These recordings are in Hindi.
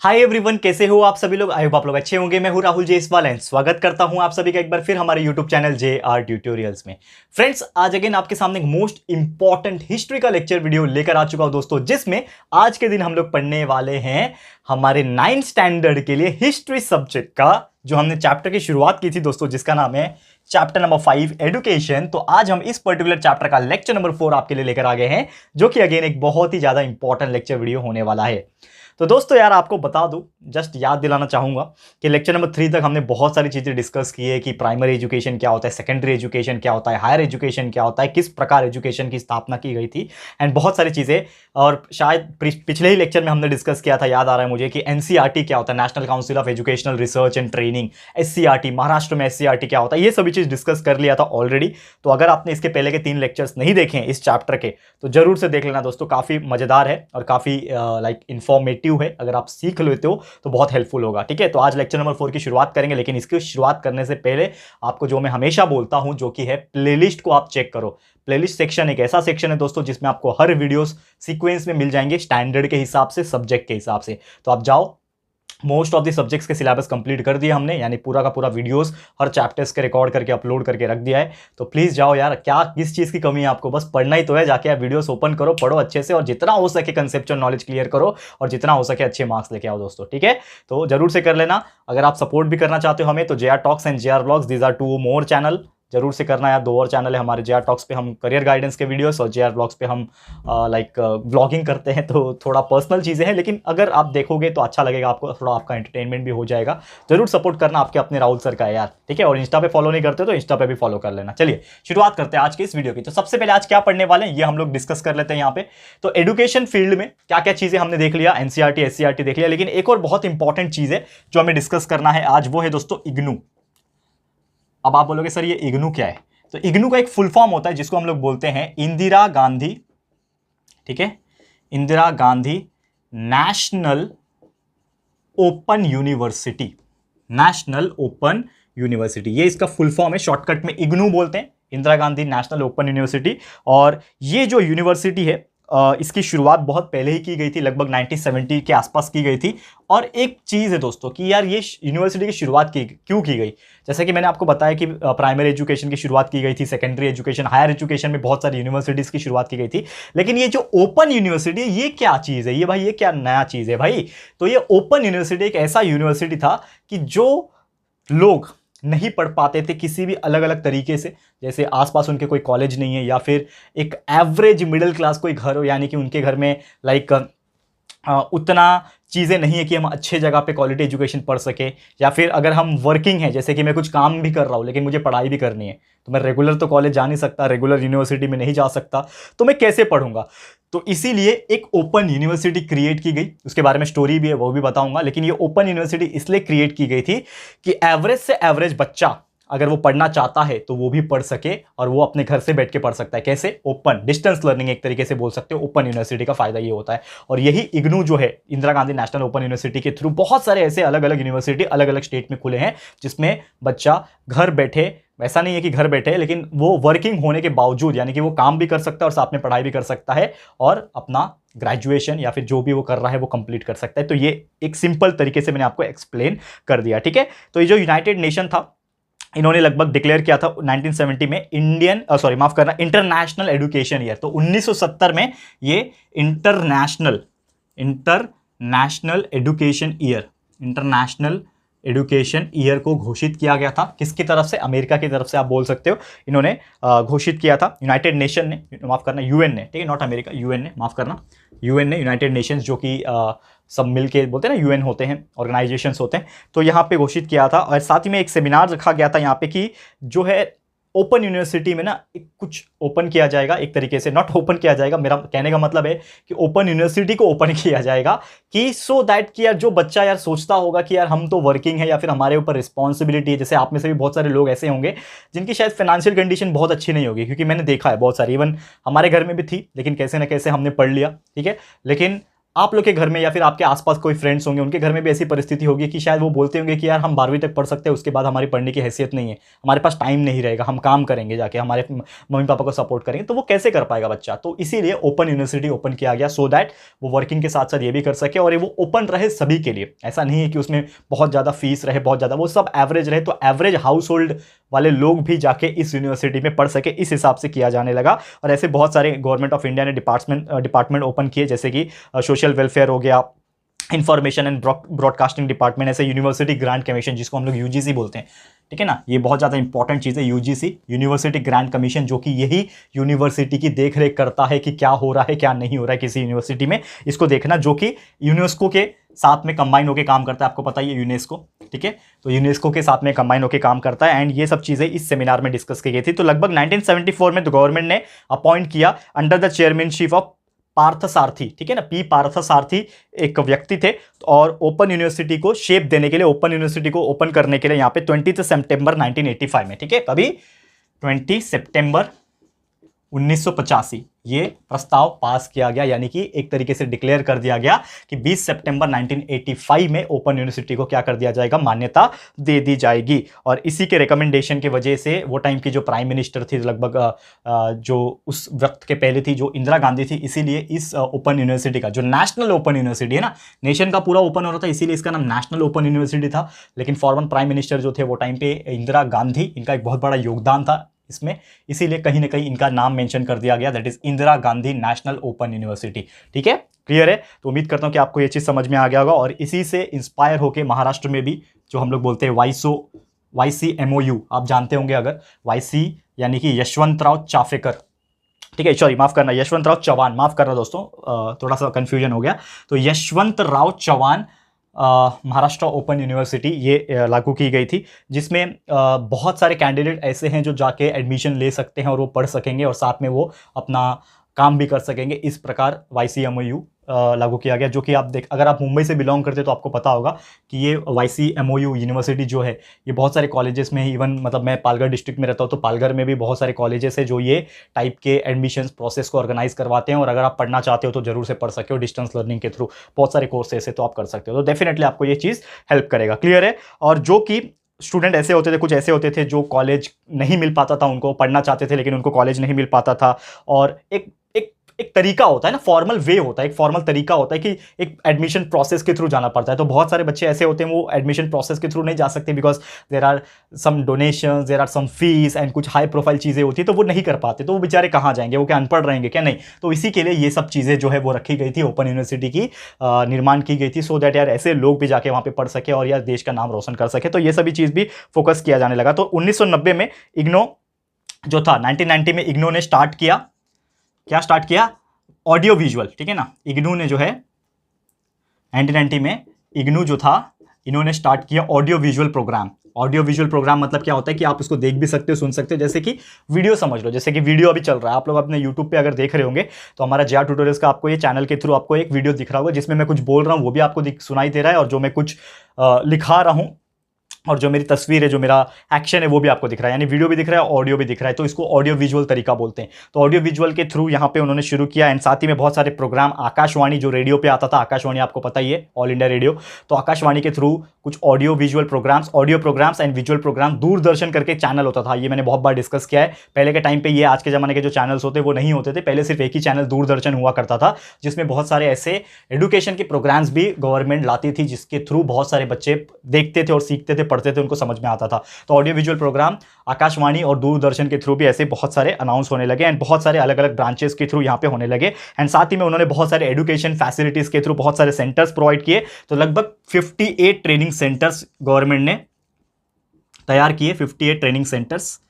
हाय एवरीवन, कैसे हो आप सभी लोग। आई होप आप लोग अच्छे होंगे। मैं हूं राहुल जेसवाल एंड स्वागत करता हूं आप सभी का एक बार फिर हमारे यूट्यूब चैनल JR ट्यूटोरियल्स में। फ्रेंड्स, आज अगेन आपके सामने एक मोस्ट इंपॉर्टेंट हिस्ट्री का लेक्चर वीडियो लेकर आ चुका हूं दोस्तों, जिसमें आज के दिन हम लोग पढ़ने वाले हैं हमारे 9th स्टैंडर्ड के लिए हिस्ट्री सब्जेक्ट का जो हमने चैप्टर की शुरुआत की थी दोस्तों, जिसका नाम है चैप्टर नंबर 5 एजुकेशन। तो आज हम इस पर्टिकुलर चैप्टर का लेक्चर नंबर 4 आपके लिए लेकर आ गए हैं, जो कि अगेन एक बहुत ही ज्यादा इंपॉर्टेंट लेक्चर वीडियो होने वाला है। तो दोस्तों यार, आपको बता दूं, जस्ट याद दिलाना चाहूंगा कि लेक्चर नंबर 3 तक हमने बहुत सारी चीजें डिस्कस की है कि प्राइमरी एजुकेशन क्या होता है, सेकेंडरी एजुकेशन क्या होता है, हायर एजुकेशन क्या होता है, किस प्रकार एजुकेशन की स्थापना की गई थी एंड बहुत सारी चीजें। और शायद पिछले ही लेक्चर में हमने डिस्कस किया था, याद आ रहा है मुझे, कि NCERT क्या होता है, national council of educational research and training. SCERT, Maharashtra में SCERT क्या होता है, ये सभी चीज डिस्कस कर लिया था ऑलरेडी। तो अगर आपने इसके पहले के 3 लेक्चर्स नहीं देखे हैं इस चैप्टर के, तो जरूर से देख लेना दोस्तों। काफी मजेदार है और काफी लाइक इंफॉर्मेटिव है। अगर आप सीख लेते हो तो बहुत हेल्पफुल होगा। ठीक है, तो आज लेक्चर नंबर 4 की शुरुआत करेंगे, लेकिन इसकी शुरुआत करने से पहले आपको जो मैं हमेशा बोलता हूं, जो कि है प्लेलिस्ट को आप चेक करो। प्लेलिस्ट सेक्शन एक ऐसा सेक्शन है दोस्तों जिसमें आपको हर वीडियोस सीक्वेंस में मिल जाएंगे, स्टैंडर्ड के हिसाब से, सब्जेक्ट के हिसाब से। तो आप जाओ, मोस्ट ऑफ द सब्जेक्ट्स के सिलेबस कंप्लीट कर दिया हमने, यानी पूरा का पूरा वीडियोस हर चैप्टर्स के रिकॉर्ड करके अपलोड करके रख दिया है। तो प्लीज जाओ यार, क्या किस चीज की कमी है आपको, बस पढ़ना ही तो है। जाके आप वीडियोस ओपन करो, पढ़ो अच्छे से, और जितना हो सके कंसेप्चुअल नॉलेज क्लियर करो, और जितना हो सके अच्छे मार्क्स लेके आओ दोस्तों। ठीक है, तो जरूर से कर लेना। अगर आप सपोर्ट भी करना चाहते हो हमें, तो JR talks and JR vlogs, these are 2 more channel, जरूर से करना यार। 2 और चैनल है हमारे। JR टॉक्स पे हम करियर गाइडेंस के वीडियोस, और JR व्लॉग्स पे हम लाइक व्लॉगिंग करते हैं, तो थोड़ा पर्सनल चीज़ें हैं, लेकिन अगर आप देखोगे तो अच्छा लगेगा आपको, थोड़ा आपका एंटरटेनमेंट भी हो जाएगा। जरूर सपोर्ट करना, आपके अपने राहुल सर का है यार। ठीक है, और इंस्टा पे फॉलो नहीं करते तो इंस्टा पे भी फॉलो कर लेना। चलिए शुरुआत करते हैं आज के इस वीडियो की। तो सबसे पहले आज क्या पढ़ने वाले हैं ये हम लोग डिस्कस कर लेते हैं यहाँ पे। तो एजुकेशन फील्ड में क्या क्या चीज़ें हमने देख लिया, NCERT SCERT देख लिया, लेकिन एक और बहुत इंपॉर्टेंट चीज़ है जो हमें डिस्कस करना है आज, वो है दोस्तों इग्नू। अब आप बोलोगे सर ये इग्नू क्या है। तो इग्नू का एक फुल फॉर्म होता है जिसको हम लोग बोलते हैं इंदिरा गांधी, ठीक है, Indira Gandhi national open university. National open university, ये इसका फुल फॉर्म है, शॉर्टकट में इग्नू बोलते हैं, Indira Gandhi national open university. और ये जो यूनिवर्सिटी है, इसकी शुरुआत बहुत पहले ही की गई थी, लगभग 1970 के आसपास की गई थी। और एक चीज़ है दोस्तों कि यार ये यूनिवर्सिटी की शुरुआत क्यों की गई। जैसे कि मैंने आपको बताया कि प्राइमरी एजुकेशन की शुरुआत की गई थी, सेकेंडरी एजुकेशन, हायर एजुकेशन में बहुत सारी यूनिवर्सिटीज़ की शुरुआत की गई थी, लेकिन ये जो ओपन यूनिवर्सिटी है, ये क्या चीज़ है, ये भाई ये क्या नया चीज़ है भाई। तो ये ओपन यूनिवर्सिटी एक ऐसा यूनिवर्सिटी था कि जो लोग नहीं पढ़ पाते थे किसी भी अलग अलग तरीके से, जैसे आसपास उनके कोई कॉलेज नहीं है, या फिर एक एवरेज मिडिल क्लास कोई घर हो, यानी कि उनके घर में लाइक उतना चीज़ें नहीं है कि हम अच्छे जगह पे क्वालिटी एजुकेशन पढ़ सके, या फिर अगर हम वर्किंग हैं, जैसे कि मैं कुछ काम भी कर रहा हूँ लेकिन मुझे पढ़ाई भी करनी है, तो मैं रेगुलर तो कॉलेज जा नहीं सकता, रेगुलर यूनिवर्सिटी में नहीं जा सकता, तो मैं कैसे पढ़ूंगा। तो इसीलिए एक ओपन यूनिवर्सिटी क्रिएट की गई, उसके बारे में स्टोरी भी है, वो भी बताऊंगा। लेकिन ये ओपन यूनिवर्सिटी इसलिए क्रिएट की गई थी कि एवरेज से एवरेज बच्चा अगर वो पढ़ना चाहता है तो वो भी पढ़ सके, और वो अपने घर से बैठ के पढ़ सकता है। कैसे? ओपन डिस्टेंस लर्निंग एक तरीके से बोल सकते हो। ओपन यूनिवर्सिटी का फायदा ये होता है, और यही इग्नू जो है, Indira Gandhi national open university के थ्रू बहुत सारे ऐसे अलग अलग यूनिवर्सिटी अलग अलग स्टेट में खुले हैं, जिसमें बच्चा घर बैठे, ऐसा नहीं है कि घर बैठे, लेकिन वो वर्किंग होने के बावजूद, यानी कि वो काम भी कर सकता है और साथ में पढ़ाई भी कर सकता है, और अपना ग्रेजुएशन या फिर जो भी वो कर रहा है वो कंप्लीट कर सकता है। तो ये एक सिंपल तरीके से मैंने आपको एक्सप्लेन कर दिया। ठीक है, तो ये जो यूनाइटेड नेशन था, इन्होंने लगभग डिक्लेयर किया था 1970 में इंटरनेशनल एजुकेशन ईयर। तो 1970 में ये इंटरनेशनल एजुकेशन ईयर को घोषित किया गया था। किसकी तरफ से? अमेरिका की तरफ से आप बोल सकते हो। इन्होंने घोषित किया था, यूनाइटेड नेशन ने, माफ करना यूएन ने, ठीक है, नॉट अमेरिका, यूएन ने, माफ करना, यूएन ने, यूनाइटेड नेशंस, जो कि सब मिलके बोलते हैं ना, यूएन होते हैं, ऑर्गेनाइजेशंस होते हैं। तो यहाँ पे घोषित किया था, और साथ ही में एक सेमिनार रखा गया था यहाँ पे कि जो है ओपन यूनिवर्सिटी में ना कुछ ओपन किया जाएगा, एक तरीके से नॉट ओपन किया जाएगा, मेरा कहने का मतलब है कि ओपन यूनिवर्सिटी को ओपन किया जाएगा, कि सो दैट कि यार जो बच्चा यार सोचता होगा कि यार हम तो वर्किंग है या फिर हमारे ऊपर रिस्पॉन्सिबिलिटी है, जैसे आप में से भी बहुत सारे लोग ऐसे होंगे जिनकी शायद फाइनेंशियल कंडीशन बहुत अच्छी नहीं होगी, क्योंकि मैंने देखा है बहुत सारी, इवन हमारे घर में भी थी, लेकिन कैसे ना कैसे हमने पढ़ लिया। ठीक है, लेकिन आप लोग के घर में या फिर आपके आसपास कोई फ्रेंड्स होंगे, उनके घर में भी ऐसी परिस्थिति होगी कि शायद वो बोलते होंगे कि यार हम 12वीं तक पढ़ सकते हैं, उसके बाद हमारी पढ़ने की हैसियत नहीं है, हमारे पास टाइम नहीं रहेगा, हम काम करेंगे जाके, हमारे मम्मी पापा को सपोर्ट करेंगे, तो वो कैसे कर पाएगा बच्चा। तो इसीलिए ओपन यूनिवर्सिटी ओपन किया गया, सो दैट वो वर्किंग के साथ साथ ये भी कर सके और ये वो ओपन रहे सभी के लिए। ऐसा नहीं है कि उसमें बहुत ज़्यादा फीस रहे, बहुत ज़्यादा, वो सब एवरेज रहे, तो एवरेज हाउस होल्ड वाले लोग भी जाके इस यूनिवर्सिटी में पढ़ सके, इस हिसाब से किया जाने लगा। और ऐसे बहुत सारे गवर्नमेंट ऑफ इंडिया ने डिपार्टमेंट ओपन किए, जैसे कि सोशल वेलफेयर हो गया, इंफॉर्मेशन एंड ब्रॉडकास्टिंग डिपार्टमेंट, ऐसे यूनिवर्सिटी ग्रांट कमीशन जिसको हम लोग यूजीसी बोलते हैं, ठीक है ना। ये बहुत ज़्यादा इंपॉर्टेंट चीज़ है यूजीसी, यूनिवर्सिटी ग्रांट कमीशन, जो कि यही यूनिवर्सिटी की देखरेख करता है कि क्या हो रहा है क्या नहीं हो रहा है किसी यूनिवर्सिटी में, इसको देखना, जो कि यूनेस्को के साथ में कंबाइन होकर काम करता है। आपको पता ही है यूनेस्को, ठीक है, तो यूनेस्को के साथ में कंबाइन होकर काम करता है। एंड ये सब चीज़ें इस सेमिनार में डिस्कस की गई थी। तो लगभग 1974 में गवर्नमेंट ने अपॉइंट किया under the chairmanship of Partha Sarathi, ठीक है ना, पी पार्थ सारथी एक व्यक्ति थे। और ओपन यूनिवर्सिटी को शेप देने के लिए, ओपन यूनिवर्सिटी को ओपन करने के लिए यहाँ पे 20 सितंबर 1985 में, ठीक है, कभी 20 सितंबर 1985 ये प्रस्ताव पास किया गया, यानी कि एक तरीके से डिक्लेयर कर दिया गया कि 20 सितंबर 1985 में ओपन यूनिवर्सिटी को क्या कर दिया जाएगा, मान्यता दे दी जाएगी। और इसी के रिकमेंडेशन की वजह से वो टाइम की जो प्राइम मिनिस्टर थी, लगभग जो उस वक्त के पहले थी, जो इंदिरा गांधी थी, इसीलिए इस ओपन यूनिवर्सिटी का, जो नेशनल ओपन यूनिवर्सिटी है ना, नेशन का पूरा ओपन हो रहा था, इसीलिए इसका नाम नेशनल ओपन यूनिवर्सिटी था। लेकिन फॉर्मर प्राइम मिनिस्टर जो थे वो टाइम पे इंदिरा गांधी, इनका एक बहुत बड़ा योगदान था इसमें, इसीलिए कहीं ना कहीं इनका नाम मेंशन कर दिया गया, that is Indira Gandhi national open university. ठीक है, क्लियर है। तो उम्मीद करता हूं कि आपको ये चीज समझ में आ गया होगा। और इसी से इंस्पायर होकर महाराष्ट्र में भी जो हम लोग बोलते हैं YCMOU, आप जानते होंगे अगर, YC यानी कि यशवंतराव चाफेकर, ठीक है, सॉरी माफ करना, यशवंतराव चव्हाण, माफ करना दोस्तों, थोड़ा सा कंफ्यूजन हो गया। तो यशवंतराव चव्हाण महाराष्ट्र ओपन यूनिवर्सिटी ये लागू की गई थी, जिसमें बहुत सारे कैंडिडेट ऐसे हैं जो जाके एडमिशन ले सकते हैं और वो पढ़ सकेंगे और साथ में वो अपना काम भी कर सकेंगे। इस प्रकार YCMOU लागू किया गया, जो कि आप अगर आप मुंबई से बिलोंग करते तो आपको पता होगा कि ये YCMOU यूनिवर्सिटी जो है ये बहुत सारे कॉलेजेस में, इवन मतलब मैं पालघर डिस्ट्रिक्ट में रहता हूँ तो पालघर में भी बहुत सारे कॉलेजेस है जो ये टाइप के एडमिशन प्रोसेस को ऑर्गेनाइज करवाते हैं। और अगर आप पढ़ना चाहते हो तो जरूर से पढ़ सकते हो, डिस्टेंस लर्निंग के थ्रू बहुत सारे कोर्सेस है तो आप कर सकते हो, तो डेफिनेटली आपको ये चीज़ हेल्प करेगा। क्लियर है। और जो कि स्टूडेंट ऐसे होते थे, कुछ ऐसे होते थे जो कॉलेज नहीं मिल पाता था उनको, पढ़ना चाहते थे लेकिन उनको कॉलेज नहीं मिल पाता था, और एक तरीका होता है ना, फॉर्मल वे होता है, एक फॉर्मल तरीका होता है कि एक एडमिशन प्रोसेस के थ्रू जाना पड़ता है। तो बहुत सारे बच्चे ऐसे होते हैं वो एडमिशन प्रोसेस के थ्रू नहीं जा सकते, because there are some donations, there are some fees and कुछ हाई प्रोफाइल चीज़ें होती है, तो वो नहीं कर पाते, तो वो बेचारे कहाँ जाएंगे, वो क्या अनपढ़ रहेंगे क्या, नहीं। तो इसी के लिए ये सब चीज़ें जो है वो रखी गई थी, ओपन यूनिवर्सिटी की निर्माण की गई थी, सो दैट यार ऐसे लोग भी जाके वहाँ पे पढ़ सके और यार देश का नाम रोशन कर सके। तो ये सभी चीज़ भी फोकस किया जाने लगा। तो 1990 में इग्नो जो था, 1990 में इग्नो ने स्टार्ट किया, क्या स्टार्ट किया, ऑडियो विजुअल, ठीक है ना। इग्नू ने जो है 1990 में इग्नू जो था, इन्होंने स्टार्ट किया audio visual program. Audio visual program मतलब क्या होता है कि आप इसको देख भी सकते हो, सुन सकते हो, जैसे कि वीडियो समझ लो, जैसे कि वीडियो अभी चल रहा है, आप लोग अपने यूट्यूब पे अगर देख रहे होंगे तो हमारा JR ट्यूटोरियल्स का आपको ये चैनल के थ्रू आपको एक वीडियो दिख रहा होगा जिसमें मैं कुछ बोल रहा हूँ वो भी आपको सुनाई दे रहा है, और जो मैं कुछ लिखा रहा हूँ और जो मेरी तस्वीर है, जो मेरा एक्शन है वो भी आपको दिख रहा है, यानी वीडियो भी दिख रहा है, ऑडियो भी दिख रहा है, तो इसको ऑडियो विजुअल तरीका बोलते हैं। तो ऑडियो विजुअल के थ्रू यहाँ पे उन्होंने शुरू किया। एंड साथ ही में बहुत सारे प्रोग्राम, आकाशवाणी जो रेडियो पे आता था, आकाशवाणी आपको पता ही है, ऑल इंडिया रेडियो, तो आकाशवाणी के थ्रू कुछ audio visual programs, audio programs and visual program, Doordarshan करके चैनल होता था, ये मैंने बहुत बार डिस्कस किया है। पहले के टाइम पे ये आज के जमाने के जो चैनल्स होते वो नहीं होते थे, पहले सिर्फ एक ही चैनल दूरदर्शन हुआ करता था, जिसमें बहुत सारे ऐसे एडुकेशन के प्रोग्राम्स भी गवर्नमेंट लाती थी, जिसके थ्रू बहुत सारे बच्चे देखते थे और सीखते थे, पढ़ते थे, उनको समझ में आता था। तो ऑडियो विजुअल प्रोग्राम आकाशवाणी और दूरदर्शन के थ्रू भी ऐसे बहुत सारे अनाउंस होने लगे एंड बहुत सारे अलग अलग ब्रांचेस के थ्रू यहाँ पे होने लगे। एंड साथ ही में उन्होंने बहुत सारे एजुकेशन फैसिलिटीज के थ्रू बहुत सारे सेंटर्स प्रोवाइड किए। तो लगभग 58 ट्रेनिंग सेंटर्स गवर्नमेंट ने तैयार किए, 58 ट्रेनिंग सेंटर्स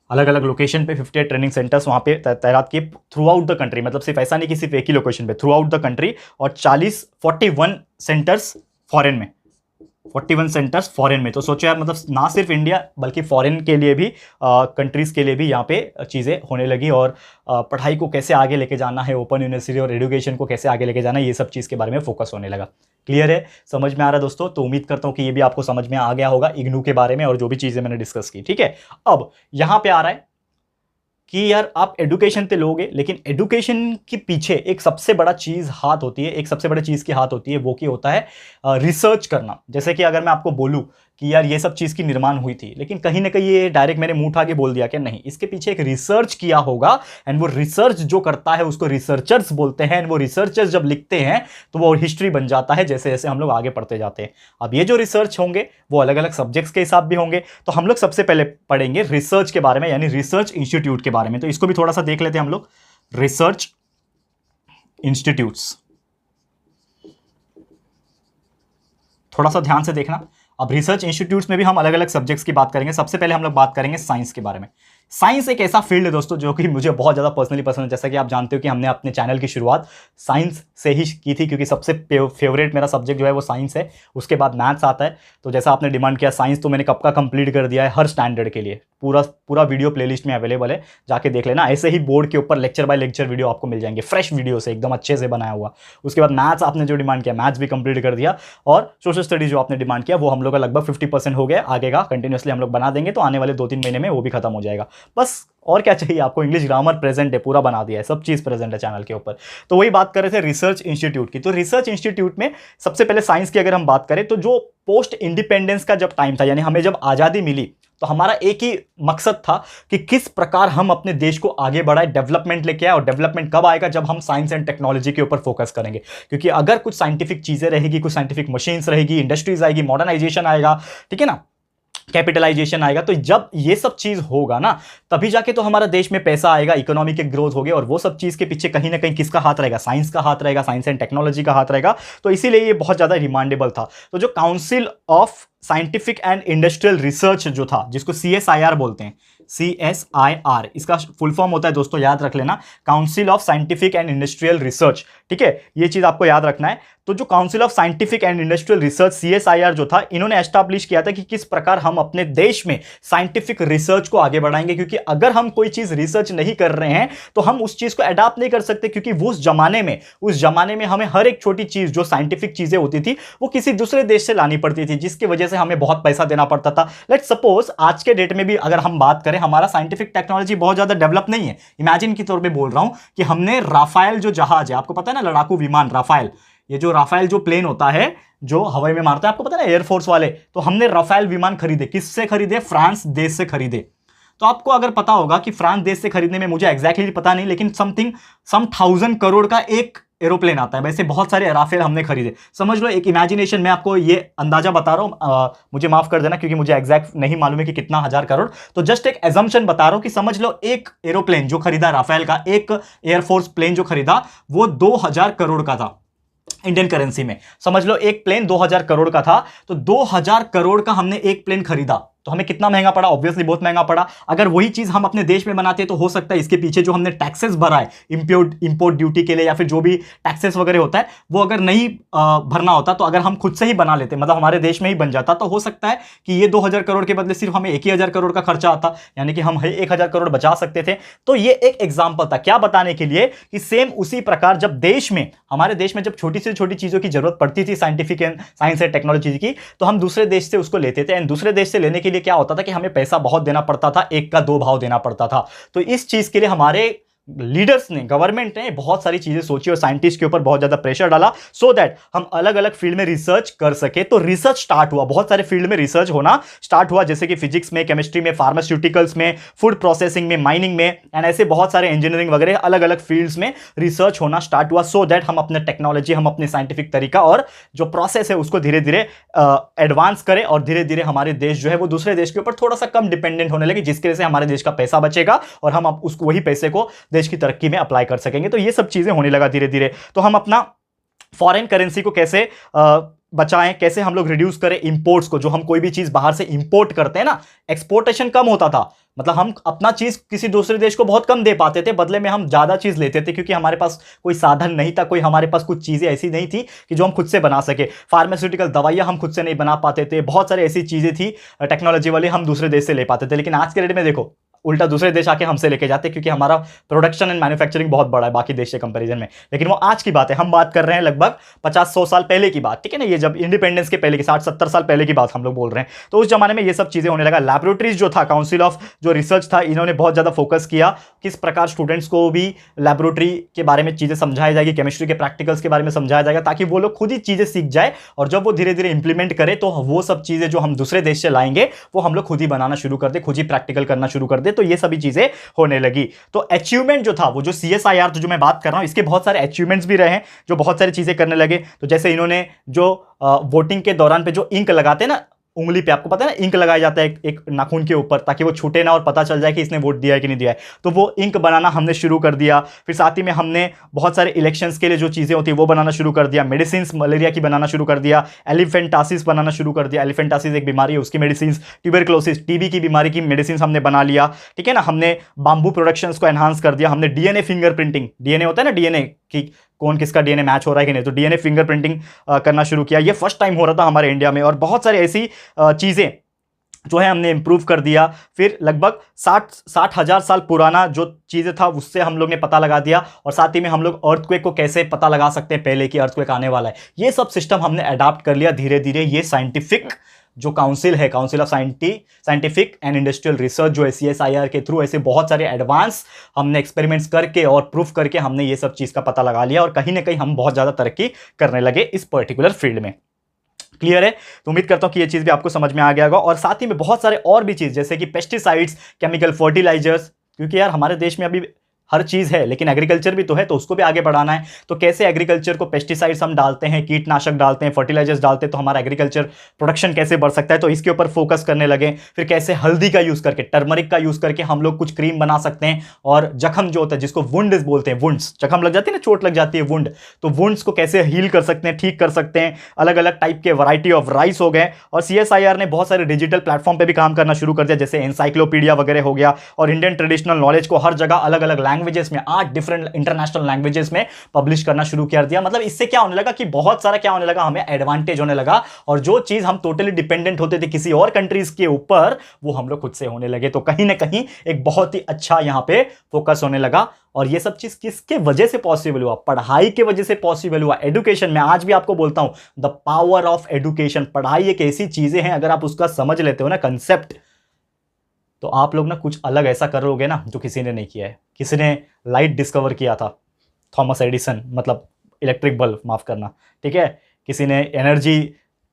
अलग अलग लोकेशन पे, 58 ट्रेनिंग सेंटर्स वहाँ पे तैनात किए थ्रू आउट द कंट्री, मतलब सिर्फ ऐसा नहीं कि सिर्फ एक ही लोकेशन पे, थ्रू आउट द कंट्री। और 41 सेंटर्स फॉरेन में, 41 सेंटर्स फॉरेन में। तो सोचो यार, मतलब ना सिर्फ इंडिया बल्कि फॉरेन के लिए भी, कंट्रीज के लिए भी यहाँ पे चीज़ें होने लगी। और पढ़ाई को कैसे आगे लेके जाना है, ओपन यूनिवर्सिटी और एजुकेशन को कैसे आगे लेके जाना है, ये सब चीज़ के बारे में फोकस होने लगा। क्लियर है, समझ में आ रहा है दोस्तों। तो उम्मीद करता हूँ कि ये भी आपको समझ में आ गया होगा इग्नू के बारे में और जो भी चीज़ें मैंने डिस्कस की। ठीक है, अब यहाँ पे आ रहा है कि यार आप एडुकेशन तो लोगे, लेकिन एडुकेशन के पीछे एक सबसे बड़ा चीज़ हाथ होती है, एक सबसे बड़ी चीज़ की हाथ होती है, वो की होता है रिसर्च करना। जैसे कि अगर मैं आपको बोलूँ कि यार ये सब चीज़ की निर्माण हुई थी, लेकिन कहीं ना कहीं ये डायरेक्ट मैंने मुंह उठा के बोल दिया कि नहीं, इसके पीछे एक रिसर्च किया होगा, एंड वो रिसर्च जो करता है उसको रिसर्चर्स बोलते हैं, एंड वो रिसर्चर्स जब लिखते हैं तो वो हिस्ट्री बन जाता है जैसे जैसे हम लोग आगे पढ़ते जाते हैं। अब ये जो रिसर्च होंगे वो अलग अलग सब्जेक्ट्स के हिसाब भी होंगे, तो हम लोग सबसे पहले पढ़ेंगे रिसर्च के बारे में, यानी रिसर्च इंस्टीट्यूट के बारे में। तो इसको भी थोड़ा सा देख लेते हैं हम लोग, रिसर्च इंस्टीट्यूट्स। थोड़ा सा ध्यान से देखना। अब रिसर्च इंस्टीट्यूट्स में भी हम अलग अलग सब्जेक्ट्स की बात करेंगे। सबसे पहले हम लोग बात करेंगे साइंस के बारे में। साइंस एक ऐसा फील्ड है दोस्तों जो कि मुझे बहुत ज़्यादा पर्सनली पसंद है। जैसा कि आप जानते हो कि हमने अपने चैनल की शुरुआत साइंस से ही की थी, क्योंकि सबसे फेवरेट मेरा सब्जेक्ट जो है वो साइंस है, उसके बाद मैथ्स आता है। तो जैसा आपने डिमांड किया साइंस, तो मैंने कब का कंप्लीट कर दिया है हर स्टैंडर्ड के लिए। पूरा वीडियो प्लेलिस्ट में अवेलेबल है, जाके देख लेना। ऐसे ही बोर्ड के ऊपर लेक्चर बाय लेक्चर वीडियो आपको मिल जाएंगे, फ्रेश वीडियो से एकदम अच्छे से बनाया हुआ। उसके बाद मैथ्स आपने जो डिमांड किया, मैथ्स भी कंप्लीट कर दिया, और सोशल स्टडीज जो आपने डिमांड किया वो हम लोग का लगभग 50% हो गया। आगे का कंटिन्यूसली हम लोग बना देंगे, तो आने वाले 2-3 महीने में वो भी खत्म हो जाएगा। बस और क्या चाहिए आपको, इंग्लिश ग्रामर प्रेजेंट है, पूरा बना दिया है, सब चीज़ प्रेजेंट है चैनल के ऊपर। तो वही बात कर रहे थे रिसर्च इंस्टीट्यूट की। तो रिसर्च इंस्टीट्यूट में सबसे पहले साइंस की अगर हम बात करें, तो जो पोस्ट इंडिपेंडेंस का जब टाइम था, यानी हमें जब आज़ादी मिली, तो हमारा एक ही मकसद था कि किस प्रकार हम अपने देश को आगे बढ़ाए, डेवलपमेंट लेके आए। और डेवलपमेंट कब आएगा, जब हम साइंस एंड टेक्नोलॉजी के ऊपर फोकस करेंगे। क्योंकि अगर कुछ साइंटिफिक चीज़ें रहेगी, कुछ साइंटिफिक मशीन्स रहेगी, इंडस्ट्रीज आएगी, मॉडर्नाइजेशन आएगा, ठीक है ना, कैपिटलाइजेशन आएगा, तो जब ये सब चीज होगा ना, तभी जाके तो हमारा देश में पैसा आएगा, इकोनॉमी के ग्रोथ होगी। और वो सब चीज के पीछे कहीं ना कहीं किसका हाथ रहेगा, साइंस का हाथ रहेगा, साइंस एंड टेक्नोलॉजी का हाथ रहेगा। तो इसीलिए ये बहुत ज्यादा डिमांडेबल था। तो जो council of scientific and industrial research जो था, जिसको CSIR बोलते हैं, CSIR, इसका फुल फॉर्म होता है दोस्तों, याद रख लेना, council of scientific and industrial research. ठीक है, ये चीज आपको याद रखना है। तो जो council of scientific and industrial research CSIR जो था, इन्होंने एस्टैब्लिश किया था कि किस प्रकार हम अपने देश में साइंटिफिक रिसर्च को आगे बढ़ाएंगे। क्योंकि अगर हम कोई चीज रिसर्च नहीं कर रहे हैं तो हम उस चीज को अडॉप्ट नहीं कर सकते, क्योंकि वो उस जमाने में हमें हर एक छोटी चीज जो साइंटिफिक चीजें होती थी वो किसी दूसरे देश से लानी पड़ती थी, जिसकी वजह से हमें बहुत पैसा देना पड़ता था। लेट्स सपोज आज के डेट में भी अगर हम बात करें, हमारा साइंटिफिक टेक्नोलॉजी बहुत ज्यादा डेवलप नहीं है। इमेजिन के तौर पे बोल रहा हूं कि हमने राफेल जो जहाज है, आपको पता है ना, लड़ाकू विमान राफेल, ये जो राफेल जो प्लेन होता है जो हवाई में मारता है, आपको पता है ना, एयरफोर्स वाले, तो हमने राफेल विमान खरीदे। किससे खरीदे? फ्रांस देश से खरीदे। तो आपको अगर पता होगा कि फ्रांस देश से खरीदने में, मुझे एग्जैक्टली पता नहीं, लेकिन सम 1000 करोड़ का एक एरोप्लेन आता है। वैसे बहुत सारे राफेल हमने खरीदे। समझ लो, एक इमेजिनेशन में आपको ये अंदाजा बता रहा हूं, मुझे माफ कर देना क्योंकि मुझे एग्जैक्ट नहीं मालूम है कि कितना 1000 करोड़। तो जस्ट एक एजम्पशन बता रहा हूं कि समझ लो एक एरोप्लेन जो खरीदा राफेल का, एक एयरफोर्स प्लेन जो खरीदा, वो 2000 करोड़ का था इंडियन करेंसी में। समझ लो एक प्लेन 2000 करोड़ का था, तो 2000 करोड़ का हमने एक प्लेन खरीदा, तो हमें कितना महंगा पड़ा? ऑब्वियसली बहुत महंगा पड़ा। अगर वही चीज हम अपने देश में बनाते तो हो सकता है इसके पीछे जो हमने टैक्सेस भरा है इंपोर्ट ड्यूटी के लिए, या फिर जो भी टैक्सेस वगैरह होता है, वो अगर नहीं भरना होता, तो अगर हम खुद से ही बना लेते, मतलब हमारे देश में ही बन जाता, तो हो सकता है कि ये 2000 करोड़ के बदले सिर्फ हमें 1000 करोड़ का खर्चा आता, यानी कि हम 1000 करोड़ बचा सकते थे। तो ये एक एग्जाम्पल था, क्या बताने के लिए कि सेम उसी प्रकार जब हमारे देश में जब छोटी से छोटी चीजों की जरूरत पड़ती थी, scientific and science and technology की, तो हम दूसरे देश से उसको लेते थे। एंड दूसरे देश से लेने के लिए क्या होता था कि हमें पैसा बहुत देना पड़ता था, एक का 2 भाव देना पड़ता था। तो इस चीज के लिए हमारे लीडर्स ने, गवर्नमेंट ने बहुत सारी चीजें सोची और साइंटिस्ट के ऊपर बहुत ज्यादा प्रेशर डाला, सो दैट हम अलग अलग फील्ड में रिसर्च कर सके। तो रिसर्च स्टार्ट हुआ, बहुत सारे फील्ड में रिसर्च होना स्टार्ट हुआ, जैसे कि फिजिक्स में, केमिस्ट्री में, फार्मास्यूटिकल्स में, फूड प्रोसेसिंग में, माइनिंग में, एंड ऐसे बहुत सारे इंजीनियरिंग वगैरह अलग अलग फील्ड्स में रिसर्च होना स्टार्ट हुआ, सो दैट हम अपने टेक्नोलॉजी, हम अपने साइंटिफिक तरीका और जो प्रोसेस है उसको धीरे धीरे एडवांस करें, और धीरे धीरे हमारे देश जो है वो दूसरे देश के ऊपर थोड़ा सा कम डिपेंडेंट होने लगे, जिसकी वजह से हमारे देश का पैसा बचेगा और हम उसको, वही पैसे को देश की तरक्की में अप्लाई कर सकेंगे। तो ये सब चीजें होने लगा धीरे धीरे। तो हम अपना फॉरेन करेंसी को कैसे बचाएं, कैसे हम लोग रिड्यूस करें इंपोर्ट्स को, जो हम कोई भी चीज बाहर से इंपोर्ट करते हैं ना, एक्सपोर्टेशन कम होता था, मतलब हम अपना चीज किसी दूसरे देश को बहुत कम दे पाते थे, बदले में हम ज्यादा चीज लेते थे, क्योंकि हमारे पास कोई साधन नहीं था, कोई हमारे पास कुछ चीजें ऐसी नहीं थी कि जो हम खुद से बना सके। फार्मास्यूटिकल दवाइयां हम खुद से नहीं बना पाते थे, बहुत सारी ऐसी चीजें थी टेक्नोलॉजी वाली हम दूसरे देश से ले पाते थे। लेकिन आज के डेट में देखो, उल्टा दूसरे देश आके हमसे लेके जाते हैं, क्योंकि हमारा प्रोडक्शन एंड मैन्युफैक्चरिंग बहुत बड़ा है बाकी देश के कंपैरिजन में। लेकिन वो आज की बात है, हम बात कर रहे हैं लगभग 50-100 साल पहले की बात, ठीक है ना, ये जब इंडिपेंडेंस के पहले की 60-70 साल पहले की बात हम लोग बोल रहे हैं। तो उस जमाने में ये सब चीजें होने लगा। लैबोरेटरीज जो था, काउंसिल ऑफ जो रिसर्च था, इन्होंने बहुत ज्यादा फोकस किया किस प्रकार स्टूडेंट्स को भी लैबोरेटरी के बारे में चीजें समझाई जाएगी, केमिस्ट्री के प्रैक्टिकल्स के बारे में समझाया जाएगा, ताकि वो लोग खुद ही चीजें सीख जाए, और जब वो धीरे धीरे इंप्लीमेंट करे तो वो सब चीजें जो हम दूसरे देश से लाएंगे वो हम लोग खुद ही बनाना शुरू कर दे, खुद ही प्रैक्टिकल करना शुरू कर दे। तो ये सभी चीजें होने लगी। तो अचीवमेंट जो था, वो जो CSIR जो मैं बात कर रहा हूं, इसके बहुत सारे अचीवमेंट्स भी रहे हैं, जो बहुत सारी चीजें करने लगे। तो जैसे इन्होंने जो वोटिंग के दौरान पे जो इंक लगाते हैं ना उंगली पे, आपको पता है ना, इंक लगाया जाता है एक नाखून के ऊपर, ताकि वो छूटे ना और पता चल जाए कि इसने वोट दिया है कि नहीं दिया है। तो वो इंक बनाना हमने शुरू कर दिया। फिर साथ ही में हमने बहुत सारे इलेक्शंस के लिए जो चीज़ें होती है वो बनाना शुरू कर दिया। मेडिसिन मलेरिया की बनाना शुरू कर दिया। एलिफेंटासिस बनाना शुरू कर दिया। एलिफेंटासिस एक बीमारी है, उसकी मेडिसिन। ट्यूबरक्लोसिस, टीबी की बीमारी की मेडिसिन हमने बना लिया, ठीक है ना। हमने बाम्बू प्रोडक्शंस को एनहांस कर दिया। हमने डीएनए फिंगरप्रिंटिंग, डीएनए होता है ना, डीएनए की कौन किसका डीएनए मैच हो रहा है कि नहीं, तो डीएनए फिंगरप्रिंटिंग करना शुरू किया। ये फर्स्ट टाइम हो रहा था हमारे इंडिया में। और बहुत सारी ऐसी चीज़ें जो है हमने इंप्रूव कर दिया। फिर लगभग 60 हजार साल पुराना जो चीज़ें था उससे हम लोग ने पता लगा दिया। और साथ ही में हम लोग अर्थक्वेक को कैसे पता लगा सकते हैं पहले कि अर्थक्वेक आने वाला है, ये सब सिस्टम हमने अडॉप्ट कर लिया धीरे धीरे। ये साइंटिफिक जो काउंसिल है, council of scientific and industrial research जो है, CSIR के थ्रू ऐसे बहुत सारे एडवांस हमने एक्सपेरिमेंट्स करके और प्रूफ करके हमने ये सब चीज़ का पता लगा लिया। और कहीं ना कहीं हम बहुत ज़्यादा तरक्की करने लगे इस पर्टिकुलर फील्ड में। क्लियर है? तो उम्मीद करता हूं कि ये चीज़ भी आपको समझ में आ गया होगा। और साथ ही में बहुत सारे और भी चीज़, जैसे कि पेस्टिसाइड्स, केमिकल फर्टिलाइजर्स, क्योंकि यार हमारे देश में अभी हर चीज़ है लेकिन एग्रीकल्चर भी तो है, तो उसको भी आगे बढ़ाना है। तो कैसे एग्रीकल्चर को पेस्टिसाइड्स हम डालते हैं, कीटनाशक डालते हैं, फर्टिलाइजर्स डालते हैं, तो हमारा एग्रीकल्चर प्रोडक्शन कैसे बढ़ सकता है, तो इसके ऊपर फोकस करने लगे। फिर कैसे हल्दी का यूज़ करके, टर्मरिक का यूज़ करके हम लोग कुछ क्रीम बना सकते हैं। और जख्म जो होता है, जिसको वुंड्स बोलते हैं, वुंड्स, जख्म लग जाती है ना, चोट लग जाती है, वुंड, तो वुंड्स को कैसे हील कर सकते हैं, ठीक कर सकते हैं। अलग अलग टाइप के वैरायटी ऑफ राइस हो गए। और CSIR ने बहुत सारे डिजिटल प्लेटफॉर्म पे भी काम करना शुरू कर दिया, जैसे एनसाइक्लोपीडिया वगैरह हो गया। और इंडियन ट्रेडिशनल नॉलेज को हर जगह अलग अलग लैंग्वेजेस में, 8 डिफरेंट इंटरनेशनल लैंग्वेजेस में पब्लिश करना शुरू कर दिया। मतलब इससे क्या होने लगा कि बहुत सारा क्या होने लगा, हमें एडवांटेज होने लगा। और जो चीज हम टोटली डिपेंडेंट होते थे किसी और कंट्रीज के ऊपर, वो हम लोग खुद से होने लगे। तो कहीं ना कहीं एक बहुत ही अच्छा यहां पे फोकस होने लगा। और ये सब चीज किसके वजह से पॉसिबल हुआ? पढ़ाई के वजह से पॉसिबल हुआ। एजुकेशन में आज भी आपको बोलता हूं, द पावर ऑफ एजुकेशन। पढ़ाई एक ऐसी चीजें हैं, अगर आप उसका समझ लेते हो ना कंसेप्ट, तो आप लोग ना कुछ अलग ऐसा करोगे ना जो किसी ने नहीं किया है। किसी ने लाइट डिस्कवर किया था, थॉमस एडिसन, मतलब इलेक्ट्रिक बल्ब, माफ करना, ठीक है। किसी ने एनर्जी,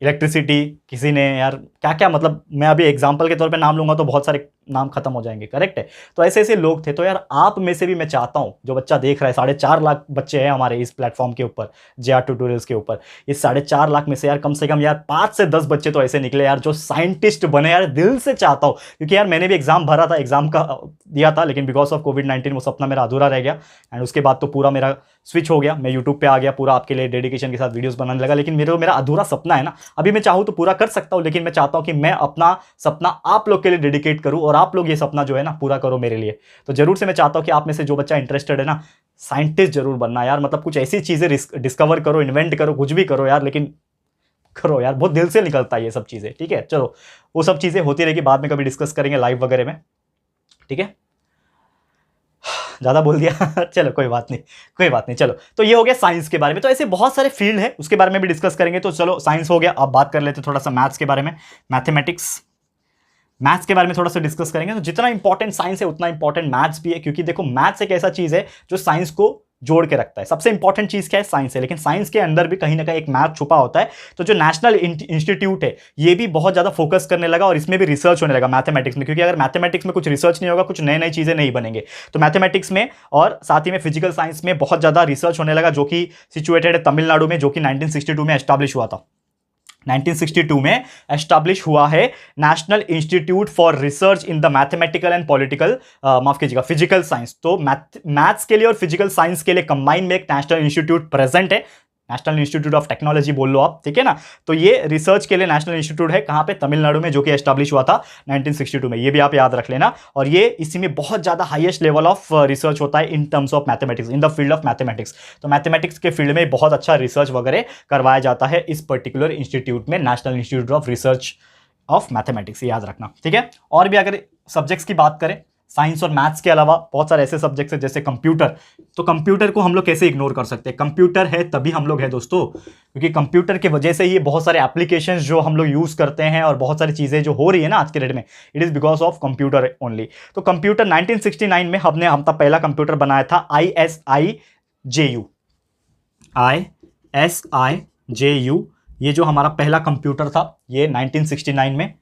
इलेक्ट्रिसिटी, किसी ने यार क्या क्या, मतलब मैं अभी एग्जांपल के तौर पे नाम लूंगा तो बहुत सारे नाम खत्म हो जाएंगे, करेक्ट है। तो ऐसे ऐसे लोग थे। तो यार आप में से भी मैं चाहता हूं, जो बच्चा देख रहा है, 4.5 लाख बच्चे हैं हमारे इस प्लेटफॉर्म के ऊपर, JR ट्यूटोरियल्स के ऊपर। इस 4.5 लाख में से यार कम से कम यार 5 से 10 बच्चे तो ऐसे निकले यार जो साइंटिस्ट बने। यार दिल से चाहता हूं, क्योंकि यार मैंने भी एग्जाम भरा था, एग्जाम का दिया था, लेकिन बिकॉज ऑफ कोविड-19 वो सपना मेरा अधूरा रह गया। एंड उसके बाद तो पूरा मेरा स्विच हो गया, मैं यूट्यूब पे आ गया, पूरा आपके लिए डेडिकेशन के साथ वीडियोस बनाने लगा। लेकिन मेरा अधूरा सपना है ना, अभी मैं चाहूँ तो पूरा कर सकता हूँ, लेकिन मैं चाहता हूँ कि मैं अपना सपना आप लोग के लिए डेडिकेट करूँ, और आप लोग ये सपना जो है ना पूरा करो मेरे लिए। तो जरूर से मैं चाहता हूँ कि आप में से जो बच्चा इंटरेस्टेड है ना, साइंटिस्ट जरूर बनना यार। मतलब कुछ ऐसी चीजें डिस्कवर करो, इन्वेंट करो, कुछ भी करो यार, लेकिन करो यार, बहुत दिल से निकलता है ये सब चीजें, ठीक है। चलो वो सब चीजें होती रहेगी, बाद में कभी डिस्कस करेंगे लाइव वगैरह में, ठीक है। ज़्यादा बोल दिया चलो कोई बात नहीं, कोई बात नहीं। चलो तो ये हो गया साइंस के बारे में। तो ऐसे बहुत सारे फील्ड है, उसके बारे में भी डिस्कस करेंगे। तो चलो साइंस हो गया, अब बात कर लेते थोड़ा सा मैथ्स के बारे में। मैथ्स के बारे में थोड़ा सा डिस्कस करेंगे। तो जितना इंपॉर्टेंट साइंस है उतना इंपॉर्टेंट मैथ्स भी है, क्योंकि देखो मैथ्स एक ऐसा चीज़ है जो साइंस को जोड़ के रखता है। सबसे इंपॉर्टेंट चीज़ क्या है? साइंस है। लेकिन साइंस के अंदर भी कहीं ना कहीं एक मैथ छुपा होता है। तो जो नेशनल इंस्टीट्यूट है ये भी बहुत ज़्यादा फोकस करने लगा, और इसमें भी रिसर्च होने लगा मैथमेटिक्स में, क्योंकि अगर मैथमेटिक्स में कुछ रिसर्च नहीं होगा, कुछ नई नई चीज़ें नहीं बनेंगे। तो मैथमेटिक्स में और साथ ही में फिजिकल साइंस में बहुत ज़्यादा रिसर्च होने लगा, जो कि सिचुएटेड है तमिलनाडु में, जो कि 1962 में एस्टैब्लिश हुआ था। 1962 में एस्टैब्लिश हुआ है national institute for research in the mathematical and political, माफ कीजिएगा, फिजिकल साइंस। तो मैथ्स के लिए और फिजिकल साइंस के लिए कंबाइन में एक नेशनल इंस्टीट्यूट प्रेजेंट है, नेशनल इंस्टीट्यूट ऑफ टेक्नोलॉजी बोल लो आप, ठीक है ना। तो ये रिसर्च के लिए नेशनल इंस्टीट्यूट है, कहाँ पे? तमिलनाडु में, जो कि एस्टैब्लिश हुआ था 1962 में। ये भी आप याद रख लेना। और ये इसी में बहुत ज़्यादा हाईएस्ट लेवल ऑफ रिसर्च होता है in terms of mathematics, in the field of mathematics. तो मैथमेटिक्स के फील्ड में बहुत अच्छा रिसर्च वगैरह करवाया जाता है इस पर्टिकुलर इंस्टीट्यूट में, national institute of research of mathematics, याद रखना, ठीक है। और भी अगर सब्जेक्ट्स की बात करें, साइंस और मैथ्स के अलावा बहुत सारे ऐसे सब्जेक्ट्स हैं जैसे कंप्यूटर। तो कंप्यूटर को हम लोग कैसे इग्नोर कर सकते हैं? कंप्यूटर है तभी हम लोग है दोस्तों, क्योंकि कंप्यूटर की वजह से ही बहुत सारे एप्लीकेशंस जो हम लोग यूज करते हैं और बहुत सारी चीजें जो हो रही है ना आज के डेट में, it is because of computer only. तो कंप्यूटर 1969 में हमने अपना पहला कंप्यूटर बनाया था ISIJU। ISIJU ये जो हमारा पहला कंप्यूटर था ये 1969 में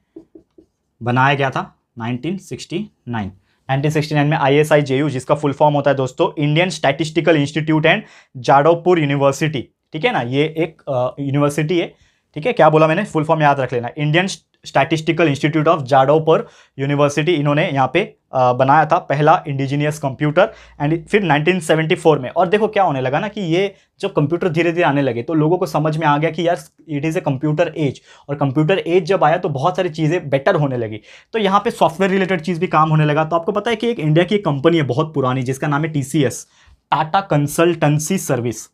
बनाया गया था। 1969 में ISIJU, जिसका फुल फॉर्म होता है दोस्तों Indian statistical institute and Jadavpur university. ठीक है ना, ये एक यूनिवर्सिटी है। ठीक है, क्या बोला मैंने, फुल फॉर्म याद रख लेना, Indian statistical institute of Jadavpur university. इन्होंने यहाँ पे बनाया था पहला इंडिजीनियस कंप्यूटर। एंड फिर 1974 में, और देखो क्या होने लगा ना कि ये जब कंप्यूटर धीरे धीरे आने लगे तो लोगों को समझ में आ गया कि यार it is a computer age, और कंप्यूटर एज जब आया तो बहुत सारी चीज़ें बेटर होने लगी। तो यहाँ पे सॉफ्टवेयर रिलेटेड चीज़ भी काम होने लगा। तो आपको पता है कि एक इंडिया की एक कंपनी है बहुत पुरानी जिसका नाम है TCS, Tata consultancy service.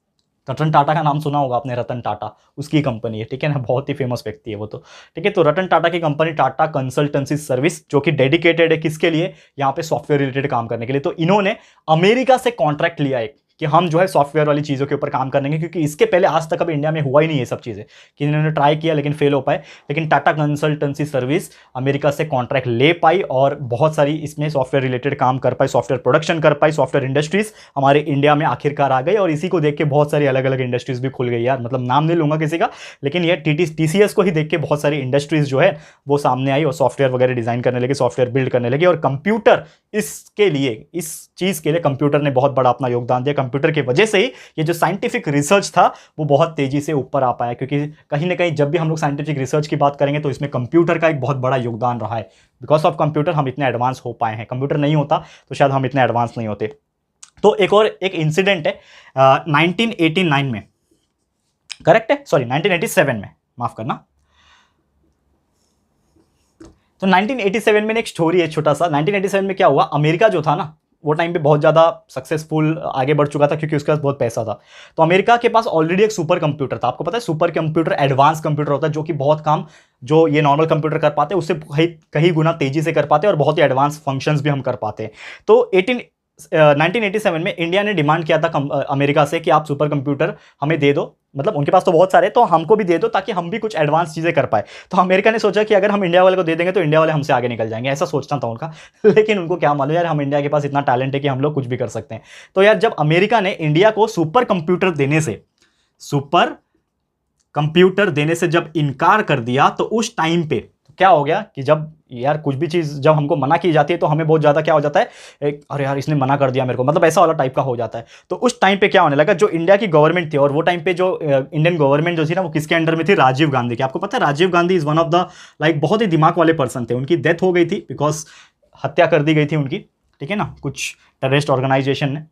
Ratan Tata का नाम सुना होगा आपने, रतन टाटा उसकी कंपनी है। ठीक है ना, बहुत ही फेमस व्यक्ति है वो तो। ठीक है, तो रतन टाटा की कंपनी टाटा कंसल्टेंसी सर्विस जो कि डेडिकेटेड है किसके लिए, यहाँ पे सॉफ्टवेयर रिलेटेड काम करने के लिए। तो इन्होंने अमेरिका से कॉन्ट्रैक्ट लिया एक कि हम जो है सॉफ्टवेयर वाली चीज़ों के ऊपर काम करेंगे, क्योंकि इसके पहले आज तक अब इंडिया में हुआ ही नहीं ये सब चीज़ें, कि इन्होंने ट्राई किया लेकिन फेल हो पाए। लेकिन टाटा कंसल्टेंसी सर्विस अमेरिका से कॉन्ट्रैक्ट ले पाई और बहुत सारी इसमें सॉफ्टवेयर रिलेटेड काम कर पाई, सॉफ्टवेयर प्रोडक्शन कर पाई, सॉफ्टवेयर इंडस्ट्रीज हमारे इंडिया में आखिरकार आ गई। और इसी को देख के बहुत सारी अलग अलग इंडस्ट्रीज भी खुल गई यार, मतलब नाम नहीं लूंगा किसी का, लेकिन ये TCS को ही देख के बहुत सारी इंडस्ट्रीज जो है वो सामने आई और सॉफ्टवेयर वगैरह डिजाइन करने लगे, सॉफ्टवेयर बिल्ड करने लगे। और कंप्यूटर इसके लिए, इस चीज़ के लिए कंप्यूटर ने बहुत बड़ा अपना योगदान दिया। कंप्यूटर की वजह से ही ये जो साइंटिफिक रिसर्च था वो बहुत तेजी से ऊपर आ पाया, क्योंकि कहीं ना कहीं जब भी हम लोग साइंटिफिक रिसर्च की बात करेंगे तो इसमें कंप्यूटर का एक बहुत बड़ा योगदान रहा है। बिकॉज ऑफ कंप्यूटर हम इतने एडवांस हो पाए हैं, कंप्यूटर नहीं होता तो शायद हम इतने एडवांस नहीं होते। तो एक इंसिडेंट है 1989 में, करेक्ट है, सॉरी 1987 में, माफ करना। तो 1987 में एक स्टोरी है छोटा सा। 1987 में क्या हुआ, अमेरिका जो था ना वो टाइम पे बहुत ज़्यादा सक्सेसफुल आगे बढ़ चुका था क्योंकि उसके पास बहुत पैसा था। तो अमेरिका के पास ऑलरेडी एक सुपर कंप्यूटर था। आपको पता है सुपर कंप्यूटर एडवांस कंप्यूटर होता है जो कि बहुत काम जो ये नॉर्मल कंप्यूटर कर पाते हैं उससे कहीं गुना तेजी से कर पाते हैं और बहुत ही एडवांस फंक्शंस भी हम कर पाते हैं। तो 1987 में इंडिया ने डिमांड किया था अमेरिका से कि आप सुपर कंप्यूटर हमें दे दो, मतलब उनके पास तो बहुत सारे, तो हमको भी दे दो ताकि हम भी कुछ एडवांस चीज़ें कर पाए। तो अमेरिका ने सोचा कि अगर हम इंडिया वाले को दे देंगे तो इंडिया वाले हमसे आगे निकल जाएंगे, ऐसा सोचना था उनका। लेकिन उनको क्या मालूम यार हम इंडिया के पास इतना टैलेंट है कि हम लोग कुछ भी कर सकते हैं। तो यार जब अमेरिका ने इंडिया को सुपर कंप्यूटर देने से जब इनकार कर दिया तो उस टाइम पे क्या हो गया कि जब यार कुछ भी चीज़ जब हमको मना की जाती है तो हमें बहुत ज़्यादा क्या हो जाता है, अरे यार इसने मना कर दिया मेरे को, मतलब ऐसा वाला टाइप का हो जाता है। तो उस टाइम पे क्या होने लगा, जो इंडिया की गवर्नमेंट थी, और वो टाइम पे जो इंडियन गवर्नमेंट जो थी ना वो किसके अंडर में थी, राजीव गांधी की। आपको पता है Rajiv Gandhi is one of the like बहुत ही दिमाग वाले पर्सन थे। उनकी डेथ हो गई थी बिकॉज हत्या कर दी गई थी उनकी, ठीक है ना, कुछ टेररिस्ट ऑर्गेनाइजेशन ने।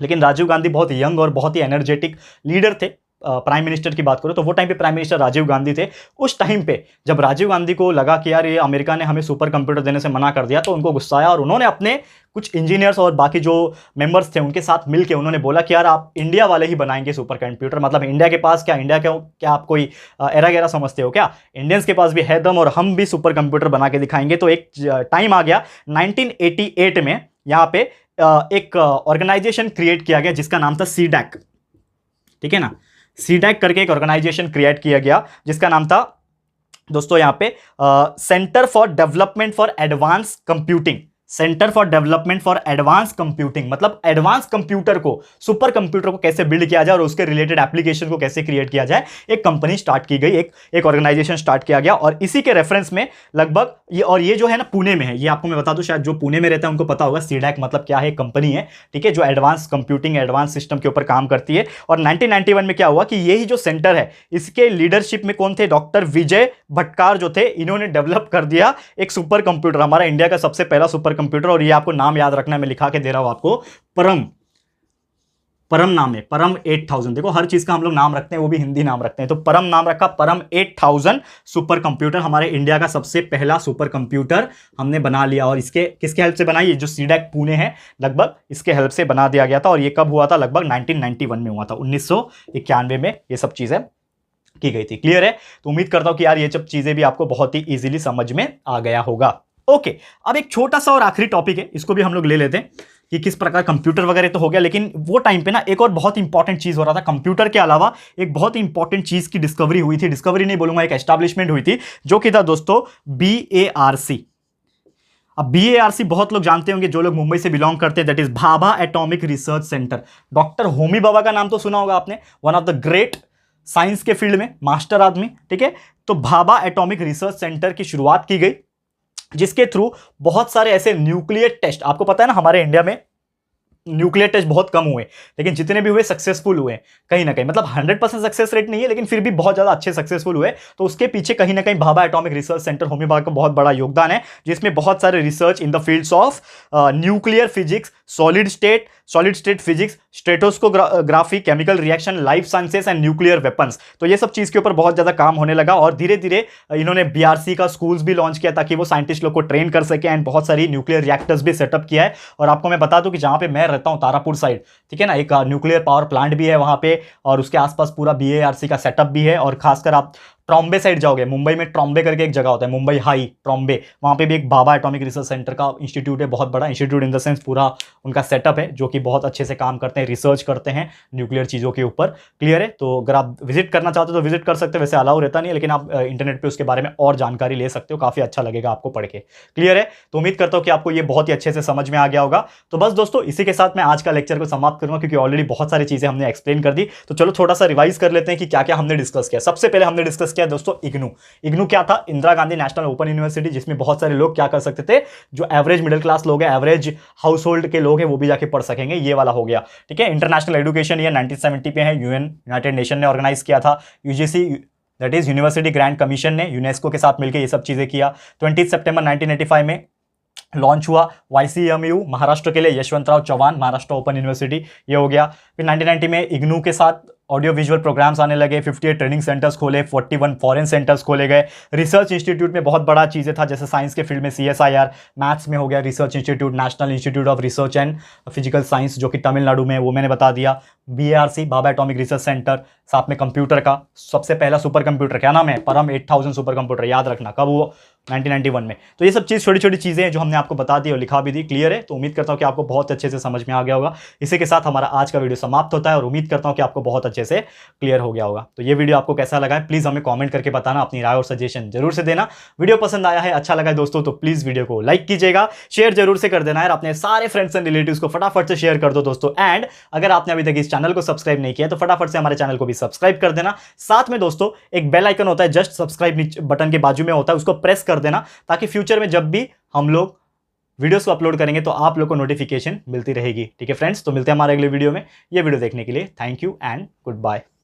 लेकिन राजीव गांधी बहुत यंग और बहुत ही एनर्जेटिक लीडर थे। प्राइम मिनिस्टर की बात करो तो वो टाइम पे प्राइम मिनिस्टर राजीव गांधी थे। उस टाइम पे जब राजीव गांधी को लगा कि यार ये अमेरिका ने हमें सुपर कंप्यूटर देने से मना कर दिया तो उनको गुस्सा आया और उन्होंने अपने कुछ इंजीनियर्स और बाकी जो मेंबर्स थे उनके साथ मिलकर उन्होंने बोला कि यार आप इंडिया वाले ही बनाएंगे सुपर कंप्यूटर, मतलब इंडिया के पास क्या आप कोई एरा गैरा समझते हो क्या, इंडियंस के पास भी है दम और हम भी सुपर कंप्यूटर बना के दिखाएंगे। तो एक टाइम आ गया 1988 में, यहाँ पे एक ऑर्गेनाइजेशन क्रिएट किया गया जिसका नाम था CDAC, ठीक है ना। CDAC करके एक ऑर्गेनाइजेशन क्रिएट किया गया जिसका नाम था दोस्तों यहाँ पे centre for development for advance computing, centre for development for advance computing, मतलब एडवांस कंप्यूटर को, सुपर कंप्यूटर को कैसे बिल्ड किया जाए और उसके रिलेटेड एप्लीकेशन को कैसे क्रिएट किया जाए। एक कंपनी स्टार्ट की गई, एक ऑर्गेनाइजेशन स्टार्ट किया गया और इसी के रेफरेंस में लगभग ये जो है ना पुणे में है, ये आपको मैं बता दूं शायद जो पुणे में रहता है उनको पता होगा CDAC मतलब क्या है, कंपनी है, ठीक है, जो एडवांस कंप्यूटिंग एडवांस सिस्टम के ऊपर काम करती है। और 1991 में क्या हुआ कि यही जो सेंटर है इसके लीडरशिप में कौन थे, डॉक्टर विजय भटकार जो थे, इन्होंने डेवलप कर दिया एक सुपर कंप्यूटर, हमारा इंडिया का सबसे पहला सुपर कंप्यूटर। और ये आपको नाम याद रखना है, मैं लिखा के दे रहा हूं आपको, परम नाम है, परम 8000। देखो हर चीज का हम लोग नाम रखते हैं, वो भी हिंदी नाम रखते हैं, तो परम नाम रखा, परम 8000 सुपर कंप्यूटर, हमारे इंडिया का सबसे पहला सुपर कंप्यूटर हमने बना लिया। और इसके किसके हेल्प से बनाई, ये जो CDAC पुणे है लगभग इसके हेल्प से बना दिया गया था। और ये कब हुआ था, लगभग 1991 में हुआ था, 1991 में ये सब चीजें की गई थी। क्लियर है? तो उम्मीद करता हूं कि यार ये सब चीजें भी आपको बहुत ही इजीली समझ में आ गया होगा। ओके, अब एक छोटा सा और आखिरी टॉपिक है, इसको भी हम लोग ले लेते हैं कि किस प्रकार कंप्यूटर वगैरह तो हो गया, लेकिन वो टाइम पे ना एक और बहुत इंपॉर्टेंट चीज हो रहा था। कंप्यूटर के अलावा एक बहुत इंपॉर्टेंट चीज की डिस्कवरी हुई थी, डिस्कवरी नहीं बोलूंगा, एक एस्टैब्लिशमेंट हुई थी, जो कि था दोस्तों BARC। अब BARC बहुत लोग जानते होंगे, जो लोग मुंबई से बिलोंग करते हैं, that is Bhabha atomic research centre. Doctor Homi Bhabha का नाम तो सुना होगा आपने, one of the great science के फील्ड में मास्टर आदमी, ठीक है। तो भाभा एटॉमिक रिसर्च सेंटर की शुरुआत की गई, जिसके थ्रू बहुत सारे ऐसे न्यूक्लियर टेस्ट, आपको पता है ना हमारे इंडिया में न्यूक्लियर टेस्ट बहुत कम हुए, लेकिन जितने भी हुए सक्सेसफुल हुए कहीं ना कहीं, मतलब 100% सक्सेस रेट नहीं है, लेकिन फिर भी बहुत ज्यादा अच्छे सक्सेसफुल हुए। तो उसके पीछे कहीं ना कहीं Bhabha atomic research centre Homi Bhabha का बहुत बड़ा योगदान है, जिसमें बहुत सारे research in the fields of nuclear physics, solid state physics, stratoscography, chemical reaction, life sciences and nuclear weapons. तो ये सब चीज के ऊपर बहुत ज्यादा काम होने लगा, और धीरे धीरे इन्होंने BRC का स्कूल्स भी लॉन्च किया ताकि वो साइंटिस्ट लोग को ट्रेन कर सके, एंड बहुत सारी न्यूक्लियर रिएक्टर्स भी सेटअप किया है। और आपको मैं बता दूं कि जहां पे मैं रहता हूं तारापुर साइड, ठीक है ना, एक न्यूक्लियर पावर प्लांट भी है वहां पे, और उसके आसपास पूरा BARC का सेटअप भी है। और खासकर आप ट्रॉम्बे साइड जाओगे, मुंबई में ट्रॉम्बे करके एक जगह होता है, मुंबई हाई ट्रॉम्बे, वहां पे भी एक भाभा एटॉमिक रिसर्च सेंटर का इंस्टीट्यूट है, बहुत बड़ा इंस्टीट्यूट इन द सेंस पूरा उनका सेटअप है, जो कि बहुत अच्छे से काम करते हैं, रिसर्च करते हैं न्यूक्लियर चीजों के ऊपर। क्लियर है? तो अगर आप विजिट करना चाहते हो तो विजिट कर सकते हो, वैसे अलाउ रहता नहीं है, लेकिन आप इंटरनेट पे उसके बारे में और जानकारी ले सकते हो, काफी अच्छा लगेगा आपको पढ़ के। क्लियर है? तो उम्मीद करता हूं कि आपको ये बहुत ही अच्छे से समझ में आ गया होगा। तो बस दोस्तों, इसी के साथ मैं आज का लेक्चर को समाप्त करूंगा, क्योंकि ऑलरेडी बहुत सारी चीजें हमने एक्सप्लेन कर दी। तो चलो थोड़ा सा रिवाइज कर लेते हैं कि क्या क्या हमने डिस्कस किया। सबसे पहले हमने डिस्कस किया दोस्तों इग्नू क्या था? Indira Gandhi national open university, जिसमें बहुत सारे लोग क्या कर सकते थे, जो एवरेज मिडिल क्लास लोग हैं, एवरेज हाउस होल्ड के लोग हैं, वो भी जाके पढ़ सकेंगे, ये वाला हो गया। ठीक है, इंटरनेशनल एजुकेशन ईयर 1970 पे है, यूनाइटेड नेशन ने ऑर्गेनाइज किया था। UGC that is university grant commission ने यूनेस्को के साथ मिलकर ये सब चीजें किया। 20 सितंबर 1985 में लॉन्च हुआ YCMU महाराष्ट्र के लिए, यशवंतराव चौहान महाराष्ट्र ओपन यूनिवर्सिटी, ये हो गया। फिर 1990 में इग्नू के साथ ऑडियो विजुअल प्रोग्राम्स आने लगे, 58 ट्रेनिंग सेंटर्स खोले, 41 फॉरेन सेंटर्स खोले गए। रिसर्च इंस्टीट्यूट में बहुत बड़ा चीज़ें था, जैसे साइंस के फील्ड में CSIR, मैथ्स में हो गया research institute, national institute of research and physical science, जो कि तमिलनाडु में, वो मैंने बता दिया। BARC Bhabha atomic research centre, साथ में कंप्यूटर का सबसे पहला सुपर कंप्यूटर क्या नाम है? परम 8000 सुपर कंप्यूटर, याद रखना कब वो? 1991 में। तो ये सब चीज़ छोटी छोटी चीज़ें हैं जो हमने आपको बता दी और लिखा भी दी। क्लियर है? तो उम्मीद करता हूँ कि आपको बहुत अच्छे से समझ में आ गया होगा। इसी के साथ हमारा आज का वीडियो समाप्त होता है, और उम्मीद करता हूँ कि आपको बहुत अच्छे से क्लियर हो गया होगा। तो ये वीडियो आपको कैसा लगा है प्लीज़ हमें कमेंट करके बताना, अपनी राय और सजेशन जरूर से देना। वीडियो पसंद आया है, अच्छा लगा है दोस्तों, तो प्लीज़ वीडियो को लाइक कीजिएगा, शेयर जरूर से कर देना है, अपने सारे फ्रेंड्स एंड रिलेटिव्स को फटाफट से शेयर कर दो दोस्तों। एंड अगर आपने अभी तक इस चैनल को सब्सक्राइब नहीं किया तो फटाफट से हमारे चैनल को भी सब्सक्राइब कर देना। साथ में दोस्तों एक बेल आइकन होता है, जस्ट सब्सक्राइब बटन के बाजू में होता है, उसको प्रेस कर देना, ताकि फ्यूचर में जब भी हम लोग वीडियोस को अपलोड करेंगे तो आप लोग को नोटिफिकेशन मिलती रहेगी। ठीक है फ्रेंड्स, तो मिलते हैं हमारे अगले वीडियो में। ये वीडियो देखने के लिए thank you and good bye.